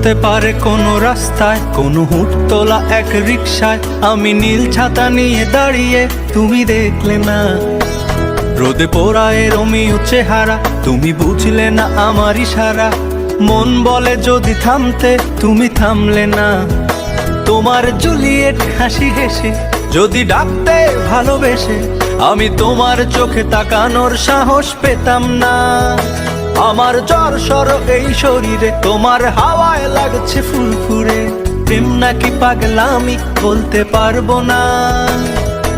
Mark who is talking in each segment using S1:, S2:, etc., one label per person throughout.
S1: হতে পারে কোনো রাস্তায়, কোনো হুটতোলা এক রিকশায় আমি নীল ছাতা নিয়ে দাঁড়িয়ে, তুমি দেখলে না রোদে পোড়ায় রোমিও চেহারা, তুমি বুঝলে না আমার ইশারা। মন বলে যদি থামতে, তুমি থামলে না। তোমার জুলিয়েট হাসি হেসে যদি ডাকতে ভালোবেসে, আমি তোমার চোখে তাকানোর সাহস পেতাম না। আমার জ্বর সর এই শরীরে, তোমার হাওয়ায় লাগছে ফুরফুরে। প্রেম নাকি পাগলামি বলতে পারবো না।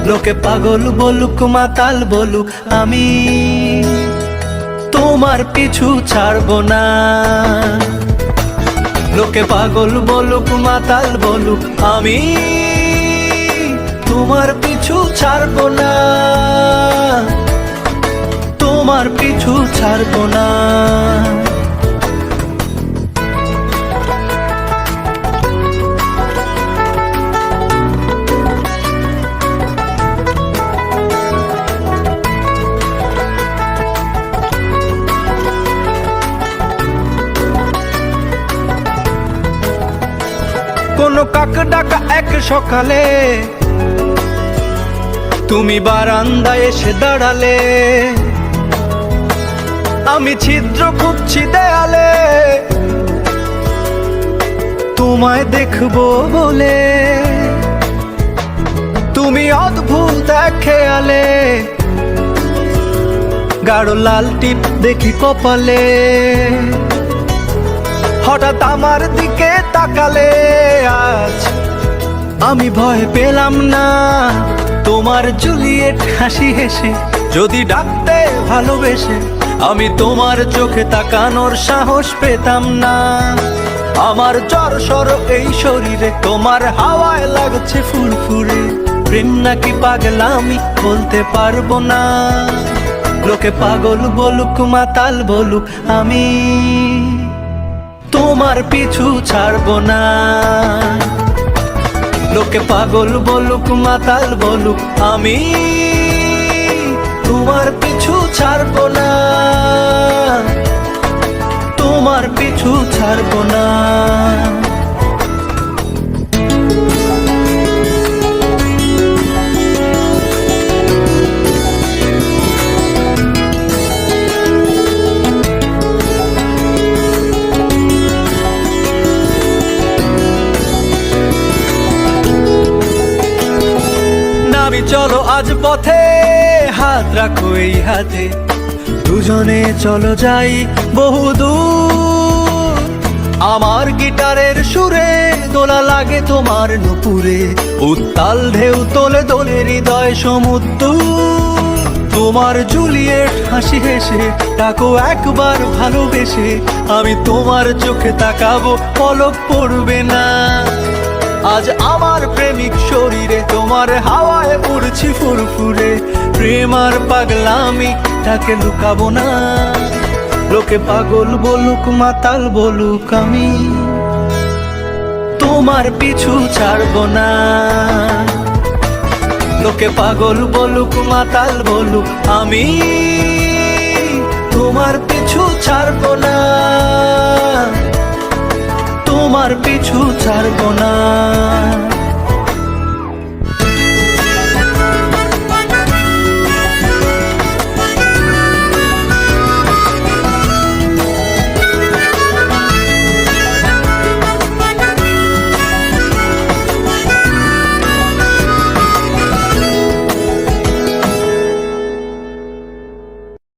S1: লোকে পাগল বলুক মাতাল বলুক, আমি তোমার পিছু ছাড়বো না। লোকে পাগল বলুক মাতাল বলুক, আমি তোমার পিছু ছাড়বো না। তোমার পিছু ছাড়বো না। কোনো কাক ডাকা এক সকালে তুমি বারান্দায় এসে দাঁড়ালে, আমি ছিদ্র খুঁজছি দেয়ালে তোমায় দেখবো বলে। তুমি অদ্ভুত এক খেয়ালে, গাঢ় লাল টিপ দেখি কপালে। হঠাৎ আমার দিকে তাকালে, আজ আমি ভয় পেলাম না। তোমার জুলিয়েট হাসি হেসে যদি ডাকতে ভালোবেসে, আমি তোমার চোখে তাকানোর সাহস পেতাম না। আমার জ্বর সর এই শরীরে, তোমার হাওয়ায় লাগছে ফুরফুরে। প্রেম নাকি পাগলামি বলতে পারবো না। লোকে পাগল বলুক মাতাল বলুক, আমি তোমার পিছু ছাড়বো না। লোকে পাগল বলুক মাতাল বলুক, আমি তোমার পিছু ছাড়বো না। তোমার পিছু ছাড়বো না। চলো আজ পথে, হাত রাখো এই হাতে, দুজনে চলো যাই বহুদূর। আমার গিটারের সুরে দোলা লাগে তোমার নুপুরে, উত্তাল ঢেউ তোলে দোলে হৃদয় সমুদ্র। তোমার জুলিয়েট হাসি হেসে ডাকো একবার ভালোবেসে, আমি তোমার চোখে তাকাবো পলক পড়বে না। আজ আমার প্রেমিক শরীরে তোমার হাওয়ায় উড়ছি ফুরফুরে। প্রেম আর পাগলামি তাকে লুকাবো না। লোকে পাগল বলুক মাতাল বলুক, আমি তোমার পিছু ছাড়বো না। লোকে পাগল বলুক মাতাল বলুক, আমি তোমার পিছু ছাড়বো না। তোমার পিছু ছাড়বো না।